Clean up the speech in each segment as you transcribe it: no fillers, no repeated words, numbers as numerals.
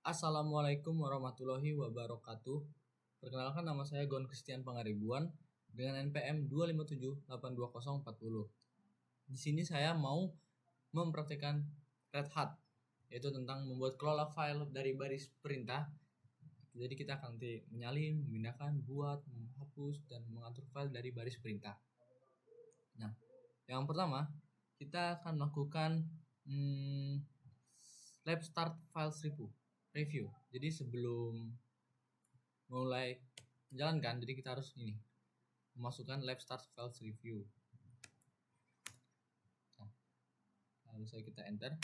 Assalamualaikum warahmatullahi wabarakatuh. Perkenalkan, nama saya Gon Christian Pangaribuan dengan NPM 257822040. Di sini saya mau mempraktikkan Red Hat, yaitu tentang membuat kelola file dari baris perintah. Jadi kita akan nanti menyalin, memindahkan, buat, menghapus, dan mengatur file dari baris perintah. Nah, yang pertama kita akan melakukan lab start files review. Jadi sebelum mulai menjalankan, jadi kita harus memasukkan lab start files review. Nah, lalu kita enter.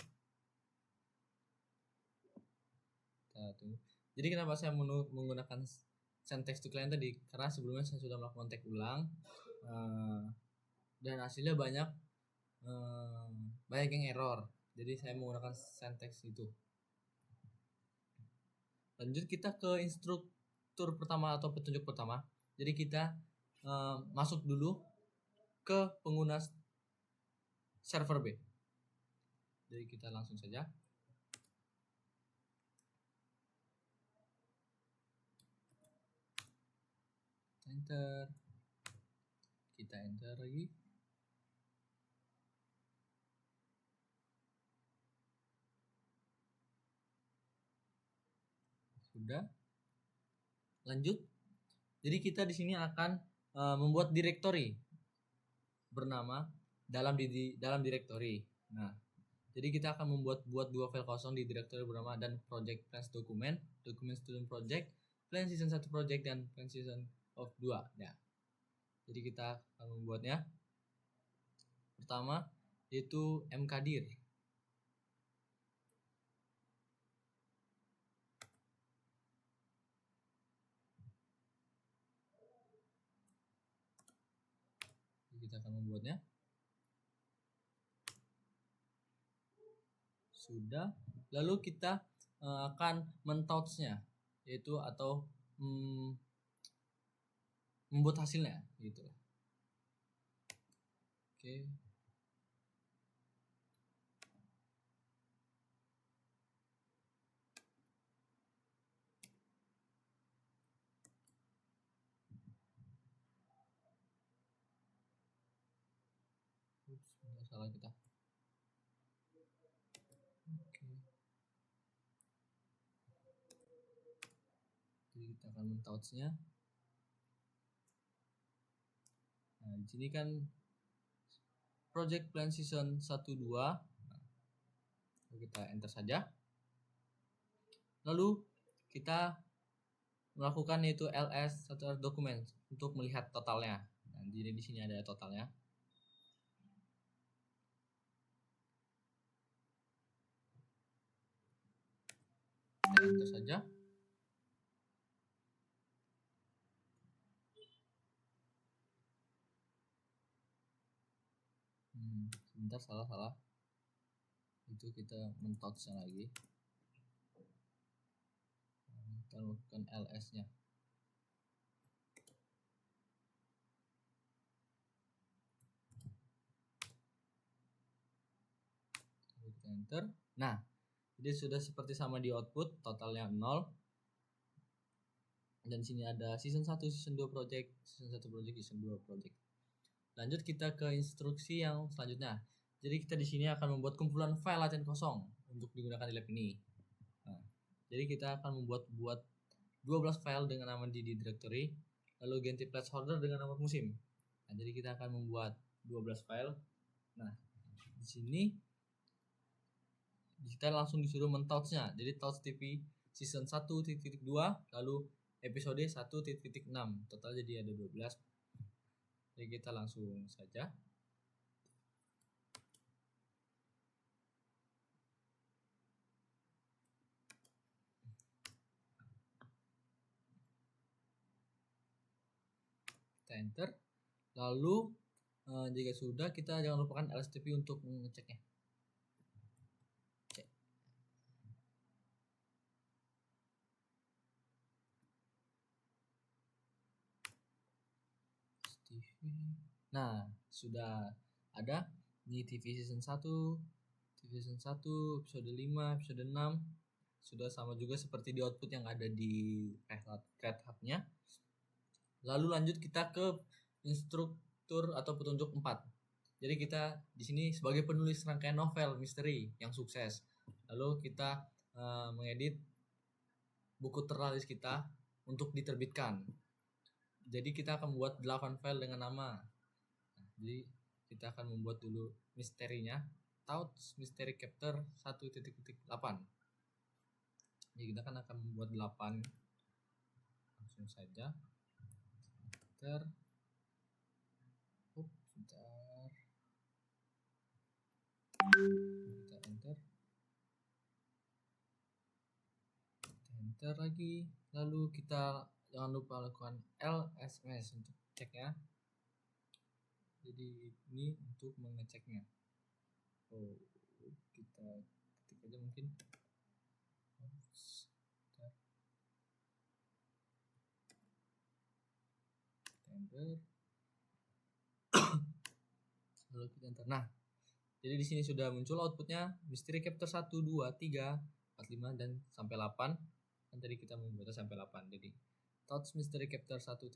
Kita tunggu. Jadi kenapa saya menggunakan send text to client tadi? Karena sebelumnya saya sudah melakukan tag ulang dan hasilnya banyak yang error. Jadi saya menggunakan send text itu. Lanjut kita ke instruktur pertama atau petunjuk pertama. Jadi kita masuk dulu ke pengguna server B. Jadi kita langsung saja. Enter. Kita enter lagi. Sudah. Lanjut. Jadi kita di sini akan membuat direktori bernama dalam direktori. Nah, jadi kita akan buat dua file kosong di direktori bernama dan project plans dokumen student project, plan season 1 project, dan plan season of 2. Ya. Jadi kita akan membuatnya. Pertama yaitu mkdir. Kita akan membuatnya. Sudah. Lalu kita akan mentouch-nya, yaitu atau membuat hasilnya gitu. Oke. Salah kita. Oke. Jadi kita akan mentouch-nya. Nah, di sini kan project plan season 1 2. Nah, kita enter saja. Lalu kita melakukan yaitu ls atau dokumen untuk melihat totalnya. Nah, jadi di sini ada totalnya. Kita enter saja. Sebentar, salah. Itu kita mentouch-nya lagi. Kita lakukan ls-nya. Kita enter. Nah, jadi sudah seperti sama di output, totalnya 0. Dan sini ada season 1, season 2 project, season 1 project, season 2 project. Lanjut kita ke instruksi yang selanjutnya. Jadi kita di sini akan membuat kumpulan file laten kosong untuk digunakan di lab ini. Nah, jadi kita akan membuat 12 file dengan nama di directory, lalu ganti placeholder dengan nama musim. Nah, jadi kita akan membuat 12 file. Nah, di sini kita langsung disuruh mentouch-nya. Jadi touch TP season 1.2 lalu episode 1.6. Total jadi ada 12. Jadi kita langsung saja. Kita enter. Lalu jika sudah, kita jangan lupakan lstp untuk mengeceknya. Cek. Nah, sudah ada di TV season 1, TV season 1, episode 5, episode 6, sudah sama juga seperti di output yang ada di Red Hat-nya. Lalu lanjut kita ke instruktur atau petunjuk 4. Jadi kita di sini sebagai penulis rangkaian novel misteri yang sukses. Lalu kita mengedit buku terlaris kita untuk diterbitkan. Jadi kita akan membuat 8 file dengan nama. Jadi kita akan membuat dulu misterinya, Touch Mystery Chapter 1.8. Jadi kita akan membuat 8. Langsung saja. Sebentar. Kita enter lagi, lalu kita jangan lupa lakukan LSMS untuk ceknya. Jadi ini untuk mengeceknya. Kita ketik aja mungkin. Enter. Lalu kita enter. Nah, jadi di sini sudah muncul outputnya Mystery Chapter 1, 2, 3, 4, 5 dan sampai 8. Kan tadi kita membuatnya sampai 8. Jadi Touch Mystery Chapter 1.8.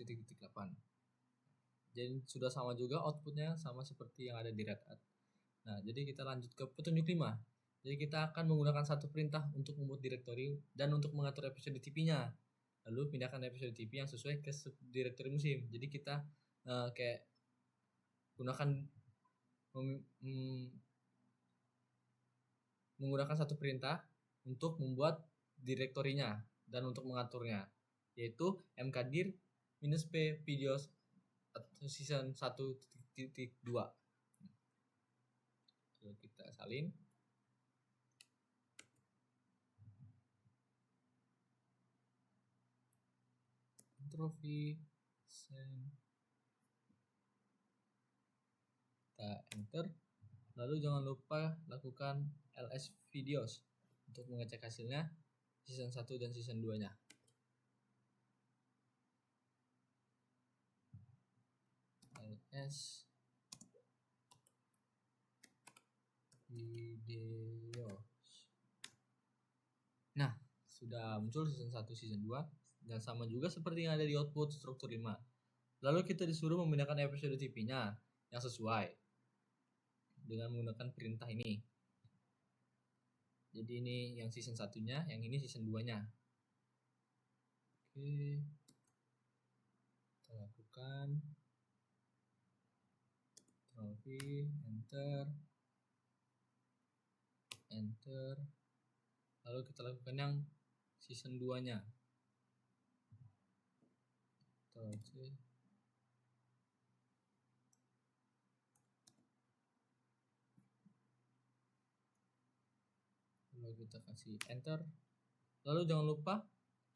Jadi sudah sama juga outputnya, sama seperti yang ada di Red Hat. Nah, jadi kita lanjut ke petunjuk 5. Jadi kita akan menggunakan satu perintah untuk membuat direktori dan untuk mengatur episode TV-nya. Lalu pindahkan episode TV yang sesuai ke direktori musim. Jadi kita kayak gunakan menggunakan satu perintah untuk membuat direktorinya dan untuk mengaturnya, yaitu mkdir -p videos atau season 1.2. Lalu kita salin. Trofi send. Kita enter. Lalu jangan lupa lakukan ls videos untuk mengecek hasilnya season 1 dan season 2 nya. ls videos. Nah, sudah muncul season 1, season 2 dan sama juga seperti yang ada di output struktur 5. Lalu kita disuruh memindahkan episode TV-nya yang sesuai dengan menggunakan perintah ini. Jadi ini yang season 1-nya, yang ini season 2-nya. Oke. Kita lakukan Trofi, enter. Lalu kita lakukan yang season 2-nya. Trofi. Lalu kita kasih enter. Lalu jangan lupa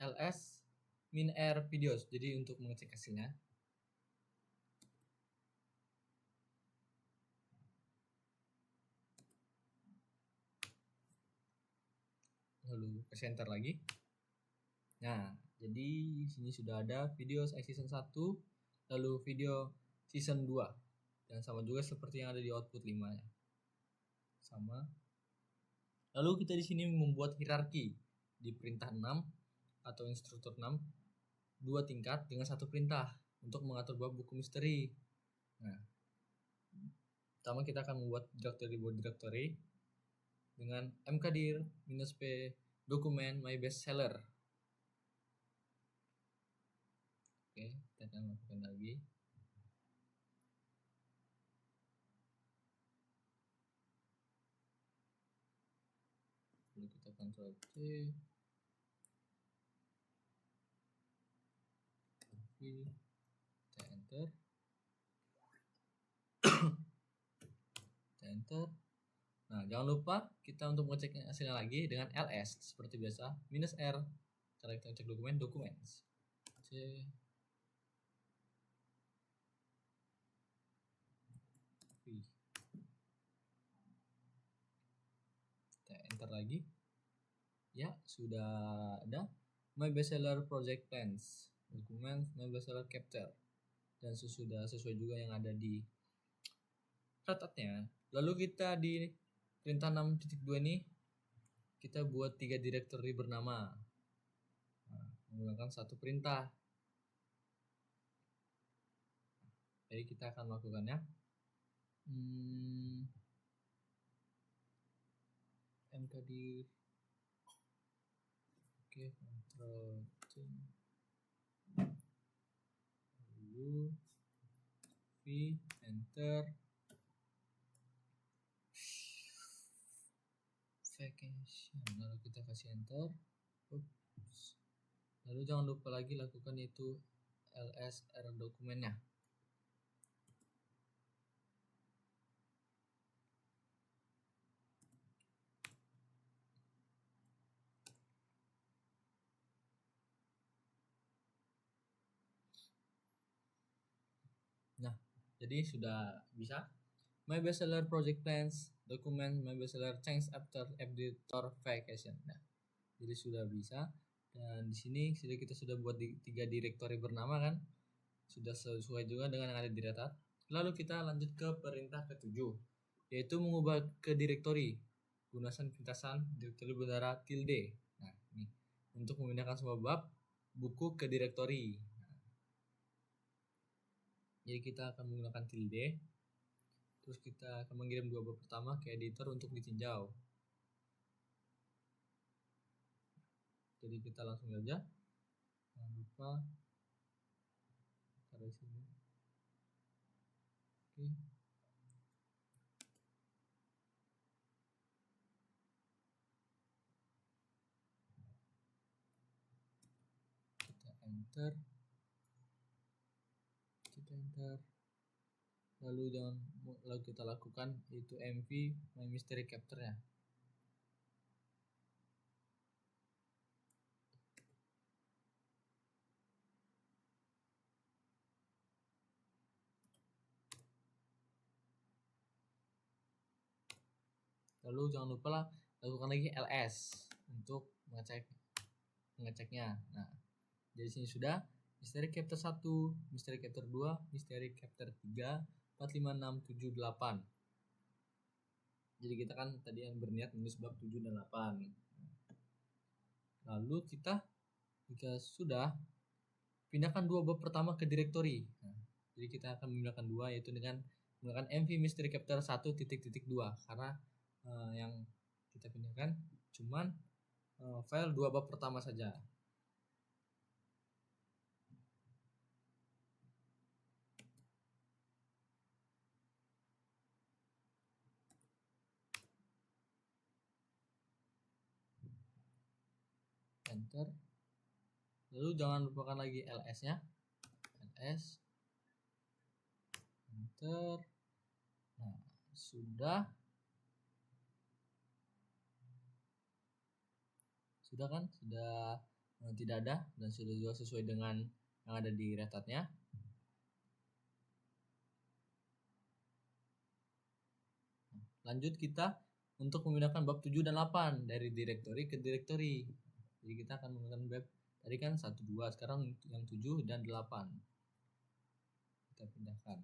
ls -r videos, jadi untuk mengecek hasilnya. Lalu kasih enter lagi. Nah, jadi di sini sudah ada video season 1, lalu video season 2. Dan sama juga seperti yang ada di output 5-nya. Sama. Lalu kita di sini membuat hierarki di perintah 6 atau instruktur 6, 2 tingkat dengan satu perintah untuk mengatur bab buku misteri. Nah, pertama kita akan membuat directory dengan mkdir -p dokumen my bestseller. Oke, kita akan lakukan lagi. Lalu kita Ctrl C. Kita enter. Kita enter. Nah, jangan lupa kita untuk mengecek hasilnya lagi dengan ls seperti biasa -r. Cara kita cek dokumen documents. C. Kita enter lagi. Ya, sudah ada my bestseller project plans, dokumen my bestseller chapter, dan sudah sesuai juga yang ada di Red Hat-nya. Lalu kita di perintah 6.2 ini kita buat 3 directory bernama. Nah, menggunakan satu perintah. Jadi kita akan melakukannya. mkdir. Oke, Ctrl C. Lalu V, enter. Vacation. Lalu kita kasih enter. Oops. Lalu jangan lupa lagi lakukan itu lsr dokumennya. Nah, jadi sudah bisa. My bestseller project plans, document my bestseller change after editor vacation. Nah, jadi sudah bisa. Dan di sini kita sudah buat 3 directory bernama kan. Sudah sesuai juga dengan yang ada di Red Hat. Lalu kita lanjut ke perintah ke-7, yaitu mengubah ke directory. Gunakan pintasan directory bendera tilde. Nah, ini untuk memindahkan semua bab buku ke directory. Jadi kita akan menggunakan tilde. Terus kita akan mengirim 2 bab pertama ke editor untuk ditinjau. Jadi kita langsung saja. Jangan lupa taruh sini. Oke. Kita enter. Lalu kita lakukan itu mv my mystery capture-nya. Lalu jangan lupa lah lakukan lagi ls untuk mengeceknya. Nah, jadi sini sudah mystery capture 1, mystery capture 2, mystery capture 3, 4, 5, 6, 7, 8. Jadi kita kan tadi yang berniat menulis bab 7 dan 8. Lalu kita jika sudah pindahkan 2 bab pertama ke directory. Nah, jadi kita akan memindahkan 2 yaitu dengan menggunakan mv mystery capture 1.2 karena yang kita pindahkan cuman file 2 bab pertama saja. Enter. Lalu jangan lupakan lagi ls-nya. ls enter. Nah, sudah kan? Sudah tidak ada dan sudah juga sesuai dengan yang ada di Red Hat-nya. Lanjut kita untuk memindahkan bab 7 dan 8 dari directory ke directory. Jadi kita akan menggunakan bab tadi kan 1 2, sekarang yang 7 dan 8. Kita pindahkan.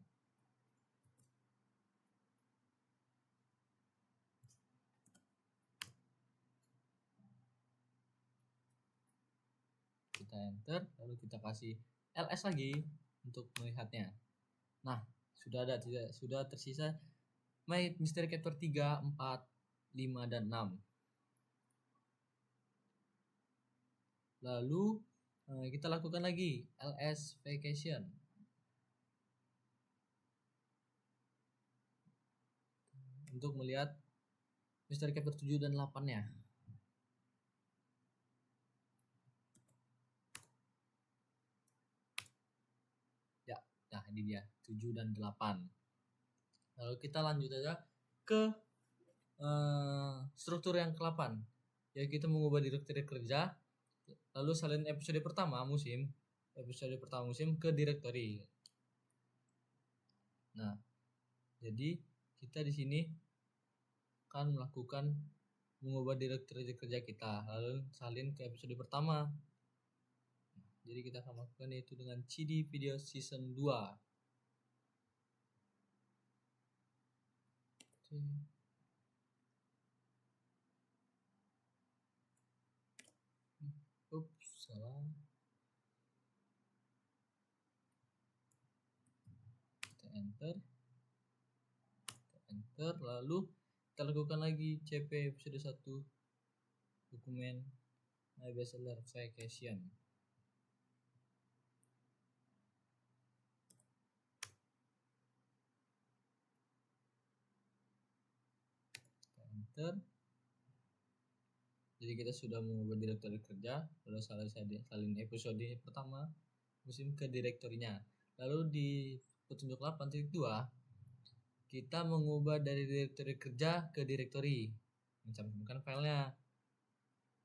Kita enter, lalu kita kasih ls lagi untuk melihatnya. Nah, sudah tersisa my mystery capture 3, 4, 5 dan 6. Lalu kita lakukan lagi ls vacation. Untuk melihat mystery capture 7 dan 8-nya. Nah, ini dia 7 dan 8. Lalu kita lanjut aja ke struktur yang ke-8. Ya, kita mengubah directory kerja. Lalu salin episode pertama musim ke directory. Nah, jadi kita di sini akan melakukan mengubah directory kerja kita. Lalu salin ke episode pertama. Jadi kita akan melakukan itu dengan CD Video Season 2. salah, kita enter, lalu kita lakukan lagi cp episode 1 dokumen my bestseller vacation. Kita enter. Jadi kita sudah mengubah direktori kerja pada salin episode pertama musim ke direktorinya. Lalu di petunjuk 8.2 kita mengubah dari direktori kerja ke direktori, mencantumkan filenya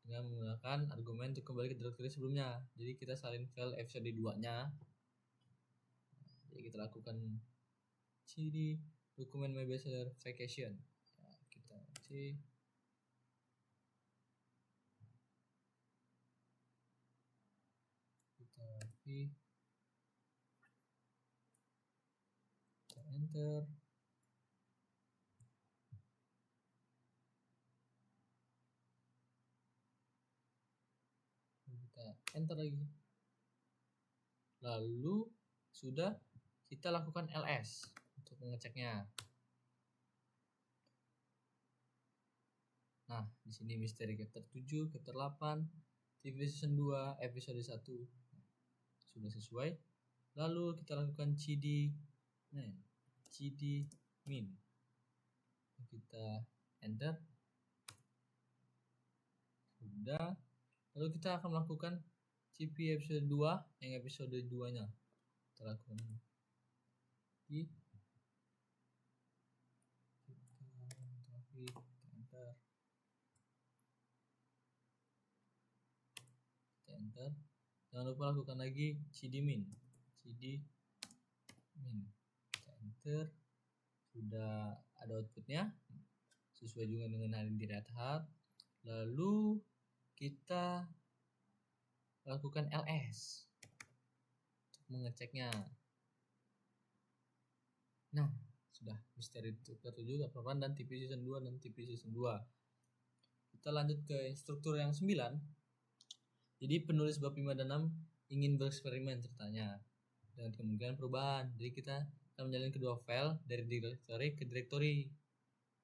dengan menggunakan argumen untuk kembali ke direktori sebelumnya. Jadi kita salin file episode 2 nya. Jadi kita lakukan cd dokumen my bestseller vacation. Nah, kita c kita enter, kita enter lagi, lalu sudah kita lakukan ls untuk mengeceknya. Nah, di sini misteri chapter 7, chapter 8, TV season 2, episode 1 sudah sesuai. Lalu kita lakukan cd min. Kita enter. Sudah. Lalu kita akan melakukan cp episode 2 yang episode 2-nya. Kita lakukan di enter. Jangan lupa lakukan lagi cd min. Kita enter. Sudah ada outputnya sesuai juga dengan yang dilihat. Lalu kita lakukan ls untuk mengeceknya. Nah, sudah misteri chapter 7, chapter 8 dan TP season 2 dan TP season 2. Kita lanjut ke instruktur yang 9. Jadi penulis bab 5 dan 6 ingin bereksperimen ceritanya dengan kemungkinan perubahan. Jadi kita akan menjalin kedua file dari direktori ke direktori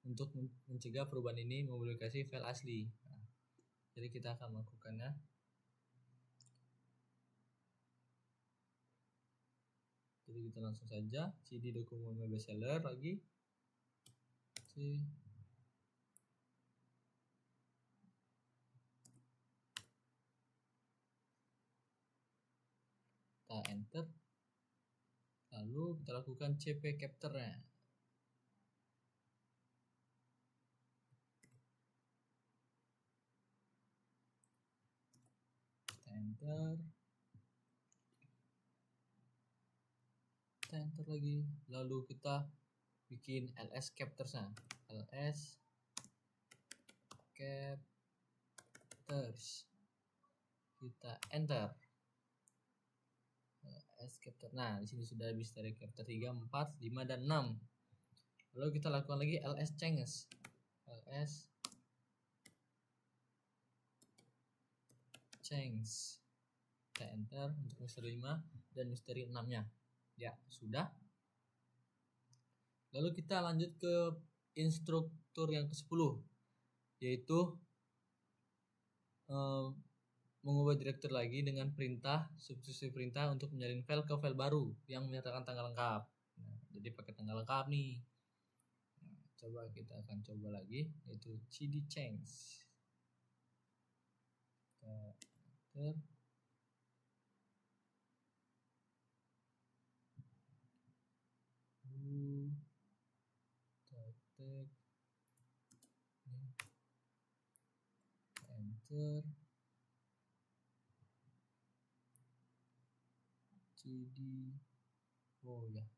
untuk mencegah perubahan ini mempublikasi file asli. Nah, jadi kita akan melakukannya. Jadi kita langsung saja cd dokumen my bestseller lagi. Kita enter. Lalu kita lakukan cp capture-nya. Kita enter lagi. Lalu kita bikin ls captures-nya. ls captures. Kita enter. Capture. Nah, di sini sudah habis dari capture 3, 4, 5 dan 6. Lalu kita lakukan lagi ls change. Kita enter untuk misteri 5 dan misteri 6-nya. Ya, sudah. Lalu kita lanjut ke instruktur yang ke-10, yaitu mengubah direktur lagi dengan perintah, substitusi perintah untuk menyalin file ke file baru yang menyatakan tanggal lengkap. Nah, jadi pakai tanggal lengkap nih. Nah, kita akan coba lagi, yaitu cd change. Kita enter. cd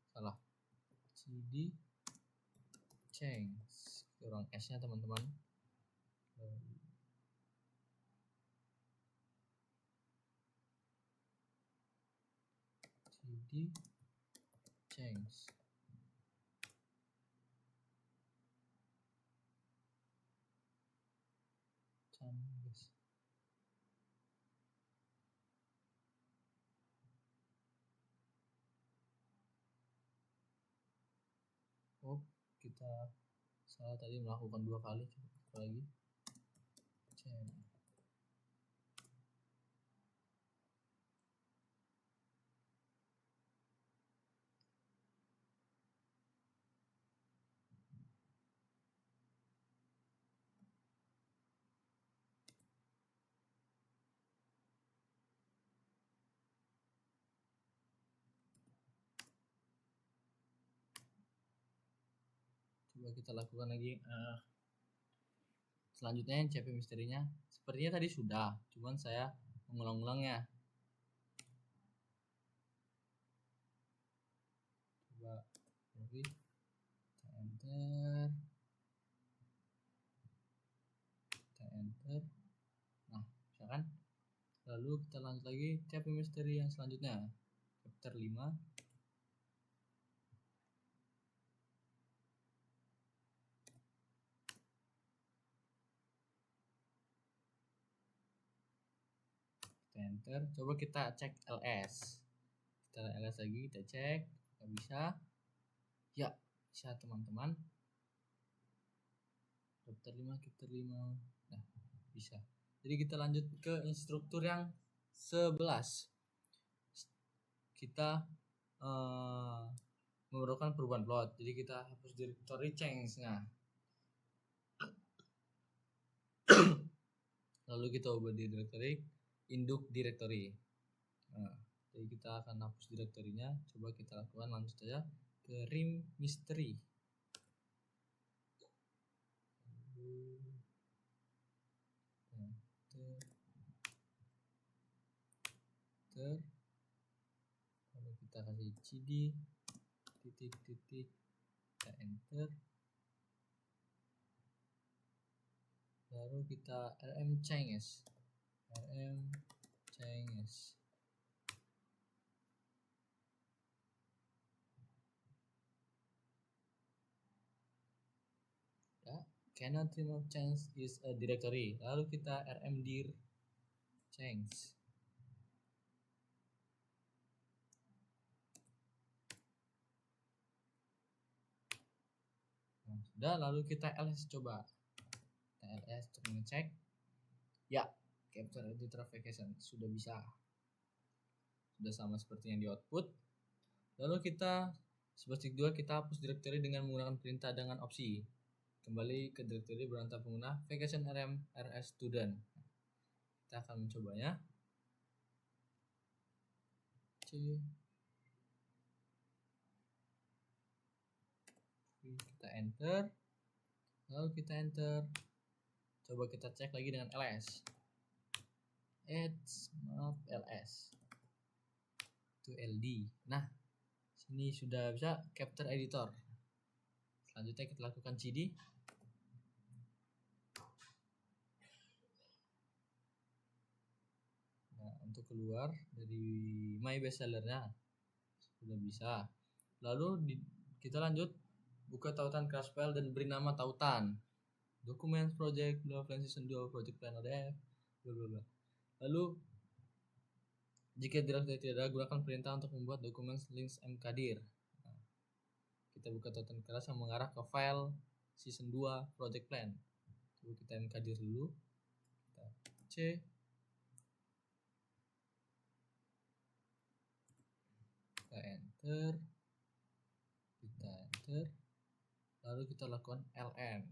salah, cd change, kurang s nya teman-teman. cd change. kita salah tadi melakukan 2 kali, coba lagi. Coba kita lakukan lagi. Selanjutnya CP misterinya sepertinya tadi sudah, cuman saya mengulang-ulangnya. Coba copy, kita enter. Nah, misalkan. Lalu kita lanjut lagi CP misteri yang selanjutnya, chapter 5. Enter. Coba kita cek LS. Kita LS lagi, kita cek. Nggak bisa. Ya, bisa teman-teman. Chapter 5. Nah, bisa. Jadi kita lanjut ke instruktur yang 11. Kita memerlukan perubahan plot. Jadi kita hapus directory change. Nah, lalu kita ubah di directory induk directory. Nah, jadi kita akan hapus direktorinya. Coba kita lakukan lanjut saja ke rim mystery. Lalu kita kasih cd titik, kita enter. Lalu kita rm change. Ya, cannot remove change is a directory. Lalu kita rmdir change. Nah, sudah, lalu kita ls coba. Kita ls untuk mengecek. Ya, capture editor vacation sudah bisa. Sudah sama seperti yang di output. Lalu kita step 2 kita hapus directory dengan menggunakan perintah dengan opsi. Kembali ke directory berantah pengguna vacation rm rs student. Kita akan mencobanya. Kita enter. Lalu kita enter. Coba kita cek lagi dengan ls. ls to ld. Nah, sini sudah bisa capture editor. Selanjutnya kita lakukan cd. Nah, untuk keluar dari my bestsellernya sudah bisa. Lalu kita lanjut buka tautan crash file dan beri nama tautan. Documents project bla plan season 2 project plan odf bla bla bla. Lalu jika directory tidak ada, gunakan perintah untuk membuat dokumen links mkdir. Nah, kita buka tautan keras yang mengarah ke file season 2 project plan. Coba kita mkdir dulu. Kita c. Kita enter. Lalu kita lakukan ln.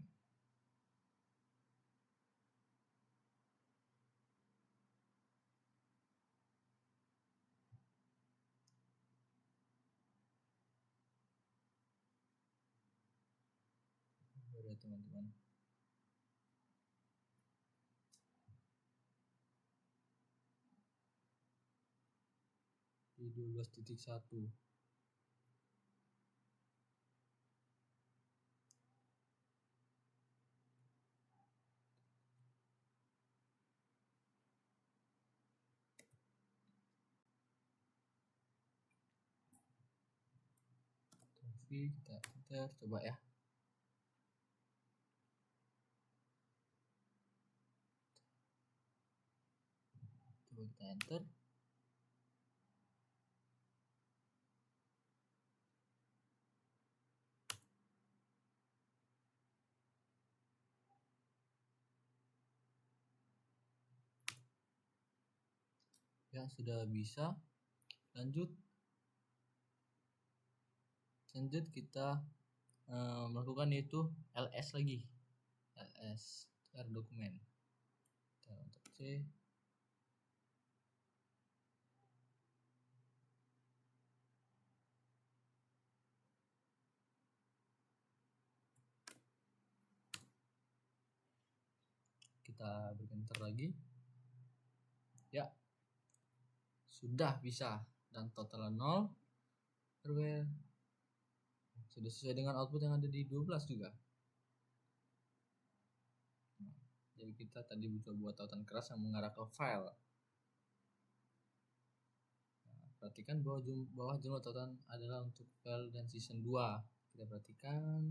Udah teman-teman. Di 12.1. Kita enter, coba ya. Coba kita enter. Ya, sudah bisa. Lanjut kita melakukan yaitu ls lagi. ls share dokumen. Kita untuk C. Kita berikan enter lagi. Ya, sudah bisa. Dan total 0. Hardware sudah sesuai dengan output yang ada di 12 juga. Nah, jadi kita tadi buat tautan keras yang mengarah ke file. Nah, perhatikan bawah jumlah tautan adalah untuk file dan season 2. Kita perhatikan.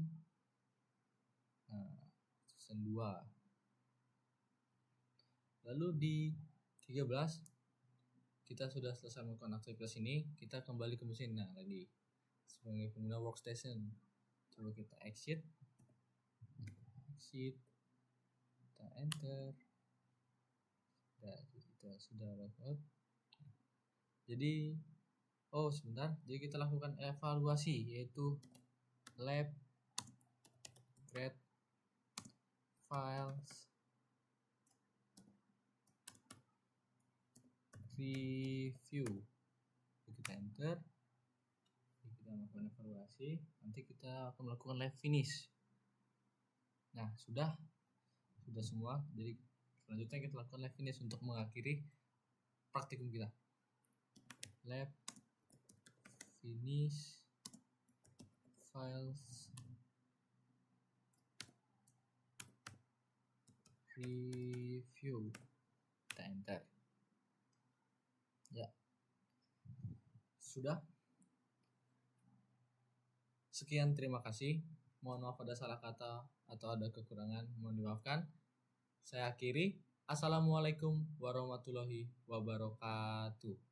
Nah, season 2. Lalu di 13 kita sudah selesai melakukan aktivitas ini, kita kembali ke mesin. Nah, lagi sebagai pengguna workstation, coba kita exit, kita enter. Nah, kita sudah logout. Jadi sebentar, jadi kita lakukan evaluasi, yaitu lab create files review. Kita enter, kita melakukan evaluasi, nanti kita akan melakukan live finish. Nah, sudah semua. Jadi selanjutnya kita lakukan live finish untuk mengakhiri praktikum kita. Lab finish files review. Kita enter. Ya, sudah. Sekian, terima kasih. Mohon maaf ada salah kata atau ada kekurangan, mohon dimaafkan. Saya akhiri. Assalamualaikum warahmatullahi wabarakatuh.